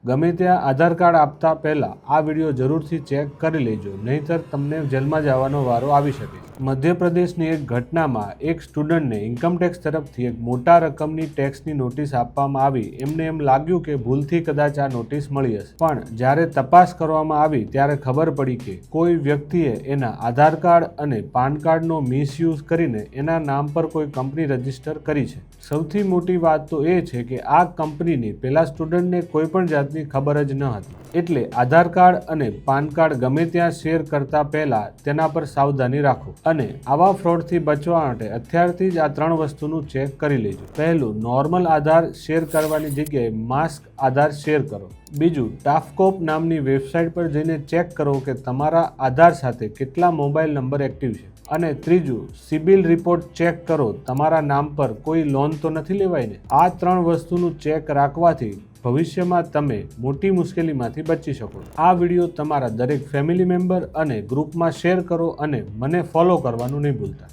ગમે ત્યાં આધાર કાર્ડ આપતા પહેલા આ વિડીયો જરૂરથી ચેક કરી લેજો, નહીંતર તમને જેલમાં જવાનો વારો આવી શકે. મધ્યપ્રદેશની એક ઘટનામાં એક સ્ટુડન્ટને ઇન્કમટેક્સ તરફથી એક મોટા રકમની ટેક્સની નોટિસ આપવામાં આવી. એમને એમ લાગ્યું કે ભૂલથી કદાચ આ નોટિસ મળી હશે, પણ જ્યારે તપાસ કરવામાં આવી ત્યારે ખબર પડી કે કોઈ વ્યક્તિએ એના આધાર કાર્ડ અને પાન કાર્ડનો મિસયુઝ કરીને એના નામ પર કોઈ કંપની રજીસ્ટર કરી છે. સૌથી મોટી વાત તો એ છે કે આ કંપનીની પેલા સ્ટુડન્ટને કોઈ પણ જાતની ખબર જ ન હતી. એટલે આધાર કાર્ડ અને પાન કાર્ડ ગમે ત્યાં શેર કરતા પહેલા તેના પર સાવધાની રાખો. અને આવા ફ્રોડથી બચવા માટે અત્યારથી જ આ 3 વસ્તુનું ચેક કરી લેજો. પહેલું, નોર્મલ આધાર શેર કરવાની જગ્યાએ માસ્ક આધાર શેર કરો. બીજું, ટાફકોપ નામની વેબસાઇટ પર જઈને ચેક કરો કે તમારા આધાર સાથે કેટલા મોબાઈલ નંબર એક્ટિવ છે. અને ત્રીજું, સિબિલ રિપોર્ટ ચેક કરો, તમારા નામ પર કોઈ લોન તો નથી લેવાય ને. આ 3 વસ્તુનું ચેક રાખવાથી ભવિષ્યમાં તમે મોટી મુશ્કેલીમાંથી બચી શકો. આ વિડીયો તમારા દરેક ફેમિલી મેમ્બર અને ગ્રુપમાં શેર કરો અને મને ફોલો કરવાનું નહીં ભૂલતા.